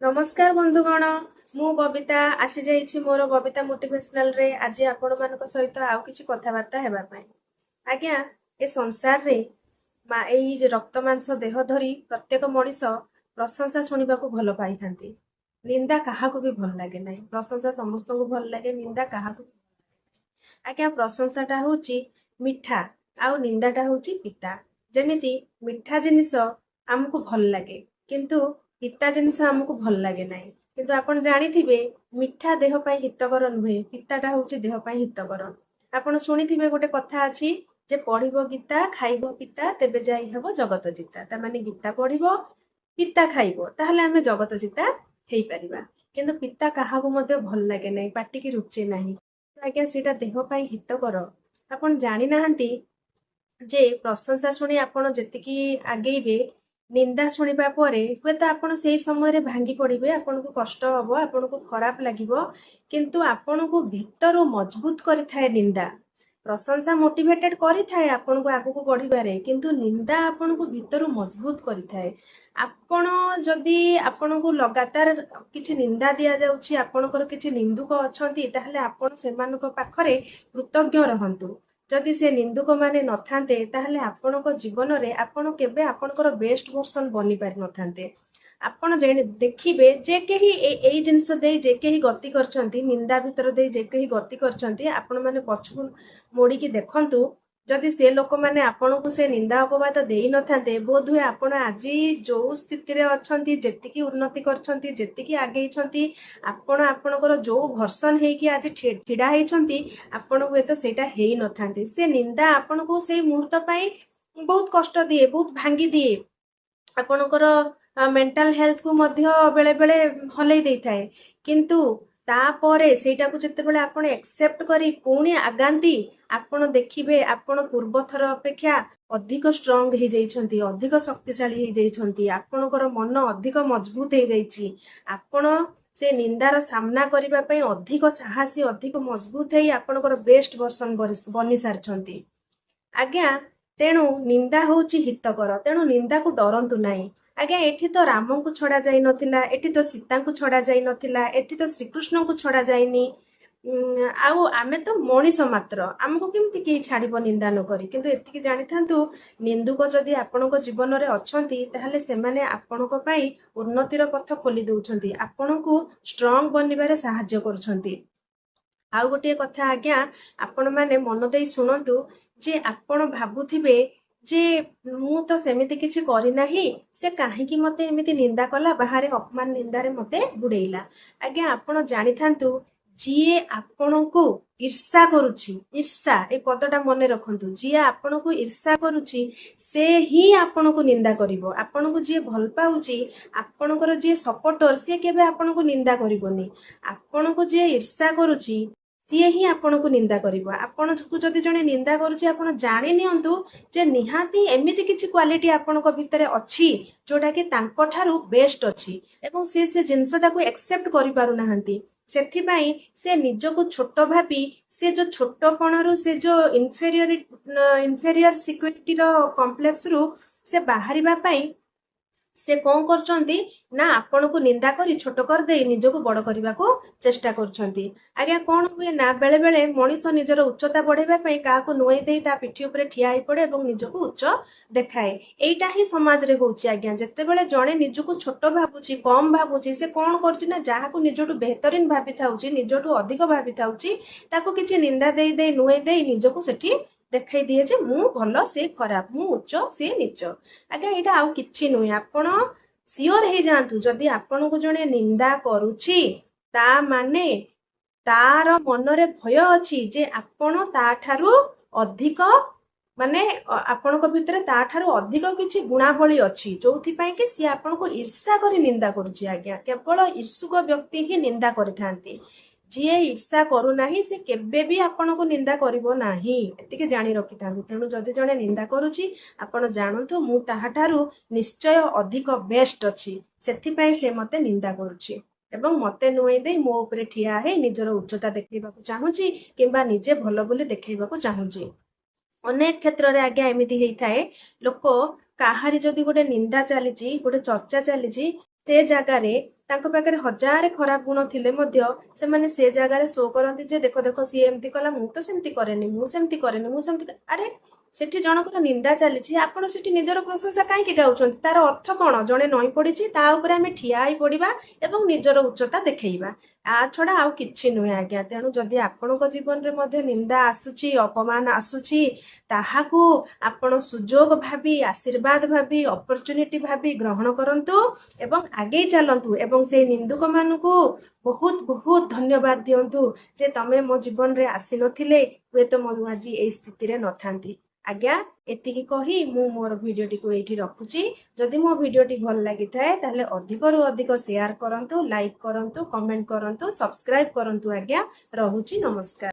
नमस्कार बंधुगण। मु बबिता आसी जाइछि मोर बबिता मोटिवेशनल रे आज आपण मानक सहित आउ किछि कथाबार्ता हेबा पई। आज्ञा ए संसार रे एई जे रक्त मांस देह धरी प्रत्येक मनीष प्रशंसा शुणिबाकू भल पाई थांती। निंदा काहाकू भी भल लागे नाही। प्रशंसा समस्त को भल लागे, निंदा काहाकू। आज्ञा प्रशंसाटा होची मिठा आउ निंदाटा होची पिता। जेमिति मिठा जिनिस आमको भल लागे किंतु पिता जिनिस आमको भल लागे नाही। किंतु आपण जानिथिबे मिठा देह पई हितकर नुहे, पिताटा होची देह पई हितकर। आपण शुनिथिबे गोटे कथा अछि जे पढ़िबो गीता खाइबो पिता तेबे जाई हबो जगत जिता। ता माने गीता पढ़िबो पिता खाइबो ताहले आमे जगत जिता हेई परिबा। किंतु पिता काहाकू मध्ये भल लागे नाही, पाटी की रुचे नाही। आज्ञा सेटा देह पई हितकर। आपण जानि नाहंती जे प्रशंसा शुणी आपण जेतिकी आगेइबे निंदा शुणिबा परे हुए तो आपण सेई समय रे भांगी पड़िबे, आपण को कष्ट हबो, आपण को खराब लागिबो, किंतु आपण को भीतरो मजबूत करि थाए निंदा। प्रशंसा मोटिवेटेड करि थाए आपण को आगु को बढ़िबारे, किंतु निंदा आपण को भीतरो मजबूत करि थाए। आपण जदि आपण को लगातार किछि निंदा दिया जाउछि, आपणकर किछि निंदुक अछंती ताहले आपण सेमानक पाखरे कृतज्ञ रहंतु। जदि से निंदुक माने नथांते ताहले आपणक जीवन रे आपण केबे आपणकर बेस्ट वर्जन बनि पारि नथांते। आपण देखिबे जे केही एई जिंस दे जे केही गति करछंती, निंदा भीतर दे जे केही गति करछंती, आपण माने पछकु मोड़ी की देखंतु। जदि से लोक माने आपण को से निंदा अपवाद देई नथांते, बोध हुए आपण आजी जो स्थिति रे अछंती, जेतिकी उन्नति करछंती, जेतिकी आगे छंती, आपण आपणकर जो भर्सन हे कि आज ठिडा हे छंती, आपण हुए तो सेटा हेई नथांते। से निंदा आपण को से मुहूर्त पाई बहुत कष्ट दिए, बहुत भांगी दिए, आपणकर मेंटल हेल्थ को मध्य बेले बेले हलै देई थाए। किंतु तापरे सेटा को जते बेले आपण एक्सेप्ट करी पुणी आगांती, आपण देखिबे आपण पूर्व थर अपेक्षा अधिक स्ट्रांग हे जाइछंती, अधिक शक्तिशाली हे जाइछंती, आपणकर मन अधिक मजबूत हे जाइछि। आपण से निंदार सामना करिबा पई अधिक साहसी, अधिक मजबूत हे आपणकर बेस्ट वर्जन बनि सारछंती। आज्ञा तेणु निंदा होची हितकर, तेणु निंदा को डरंतु नाही। आज्ञा एठी तो राम को छड़ा जाई नथिला, एठी तो सीता को छड़ा जाई नथिला, एठी तो श्रीकृष्ण को छड़ा जाईनी। आउ आमे तो मनीष मात्र, आमको केमती केही छाड़िबो निंदा न करी। किंतु एतिकी जानि थांतु निंदुक जदि आपणको जीवन रे अछंती ताहले सेमाने आपणको पई उन्नतिर पथ खोली दउछंती, आपणको स्ट्रांग बनिबारे सहाय्य करूछंती। आउ गोटे कथा आज्ञा आपण माने मन देई सुनंतु जे आपण भाबुथिबे जे मु तो सेमिति किछि करि नाही, से काहेकि मते एमिति निंदा कला, बाहरे अपमान निंदारे मते बुड़ेइला। आज्ञा आपण जानि थांतु जिए आपणको ईर्षा करूछि, ईर्षा ए पदटा मने रखंतु, जिए आपणको ईर्षा करूछि से ही आपणको निंदा करिवो। आपणको जिए भल पाउछि, आपणकर जिए सपोर्टर, से केबे आपणको निंदा करिवोनी। आपणको जिए ईर्षा करूछि सीए ही आपण को निंदा करिवो। आपण को जदि जने निंदा करूछि, आपण जानि नियंतु जे निहाती एमिति किछि क्वालिटी आपण को भितरे अछि जोटा कि तांको ठारू बेस्ट अछि, एवं से जिंसटा को एक्सेप्ट करि पारु नाहंती। सेथि पई से निजो को छोट भाबी, से जो छोटपणरू, से जो इन्फेरियर सिक्योरिटी रो कॉम्प्लेक्स रु से बाहरिबा पई से कौन करछंती ना आपण को निंदा करी छोट कर दे निजो को बड़ करबा को चेष्टा करछंती। आज्ञा कोन हुए ना बेले बेले मनीष निजर उच्चता बढ़ेबा पई का को नुई देई ता पिठी ऊपर ठिया ही पड़े एवं निजो को उच्च देखाए। एटा ही समाज रे होउची आज्ञा। जत्ते बेले जणे निजो को छोट भाबुची, कम भाबुची, से कोन करछि ना जाहा को निजोटु बेहतरीन भाबी थाउची, निजोटु अधिक भाबी थाउची, ताको किछि निंदा देई देई नुई देई निजो को सेठी देखाई दिए जे मु भल से खराब, मु उच्च से नीच। आज्ञा एटा आउ किछि नुई। आपण सियोर हे जांतु जदि आपण को जणे निंदा करूछि ता माने तार मनरे भय अछि जे आपण ता ठारू अधिक माने आपण को भितरे ता ठारू अधिक किछि गुणावली अछि, जोथि पई कि सी आपण को ईर्षा करी निंदा करूछि। आज्ञा केवल ईर्षुक व्यक्ति ही निंदा करिथांती, जिए ईर्षा करू नाही से केबे भी आपण को निंदा करिवो नाही, एतिके जानि रखिथांतु। तेणु जदि जणे निंदा करूछि आपण जानंतु मु ताहा ठारू निश्चय अधिक बेस्ट अछि, सेथि पई से मते निंदा करूछि एवं मते नुई देई मो ऊपर ठिया हे निजर उच्चता देखैबाकू चाहूछि किंबा निजे भलो बोली देखैबाकू चाहूछि। अनेक क्षेत्र रे आज्ञा एमिति हेई थाए, लोक काहारी जदि गोटे निंदा चलीछि, गोटे चर्चा चलीछि, से जगह रे ତାଙ୍କ ପାଖରେ ହଜାରେ ଖରାପ ଗୁଣ ଥିଲେ ମଧ୍ୟ ସେମାନେ ସେ ଜାଗାରେ ଶୋ କରନ୍ତି ଯେ ଦେଖ ଦେଖ ସିଏ ଏମିତି କଲା, ମୁଁ ତ ସେମିତି କରେନି, ମୁଁ ସେମିତି କରେନି, ମୁଁ ସେମିତି ଆରେ ସେଠି ଜଣଙ୍କର ନିନ୍ଦା ଚାଲିଛି, ଆପଣ ସେଠି ନିଜର ପ୍ରଶଂସା କାହିଁକି ଗାଉଛନ୍ତି? ତାର ଅର୍ଥ କଣ? ଜଣେ ନଇଁ ପଡିଛି, ତା ଉପରେ ଆମେ ଠିଆ ହେଇ ପଡିବା ଏବଂ ନିଜର ଉଚ୍ଚତା ଦେଖେଇବା। ଆ ଛଡା ଆଉ କିଛି ନୁହେଁ ଆଜ୍ଞା। ତେଣୁ ଯଦି ଆପଣଙ୍କ ଜୀବନରେ ମଧ୍ୟ ନିନ୍ଦା ଆସୁଛି, ଅପମାନ ଆସୁଛି, ତାହାକୁ ଆପଣ ସୁଯୋଗ ଭାବି, ଆଶୀର୍ବାଦ ଭାବି, ଅପରଚୁନିଟି ଭାବି ଗ୍ରହଣ କରନ୍ତୁ ଏବଂ ଆଗେଇ ଚାଲନ୍ତୁ ଏବଂ ସେଇ ନିନ୍ଦୁକ ମାନଙ୍କୁ ବହୁତ ବହୁତ ଧନ୍ୟବାଦ ଦିଅନ୍ତୁ ଯେ ତମେ ମୋ ଜୀବନରେ ଆସିନଥିଲେ ହୁଏତ ମୁଁ ଆଜି ଏଇ ସ୍ଥିତିରେ ନଥାନ୍ତି। ଆଜ୍ଞା, ଏତିକି କହି ମୁଁ ମୋର ଭିଡିଓଟିକୁ ଏଇଠି ରଖୁଛି। ଯଦି ମୋ ଭିଡିଓଟି ଭଲ ଲାଗିଥାଏ ତାହେଲେ ଅଧିକରୁ ଅଧିକ ସେୟାର କରନ୍ତୁ, ଲାଇକ୍ କରନ୍ତୁ, କମେଣ୍ଟ କରନ୍ତୁ, ସବସ୍କ୍ରାଇବ କରନ୍ତୁ। ଆଜ୍ଞା, ରହୁଛି, ନମସ୍କାର।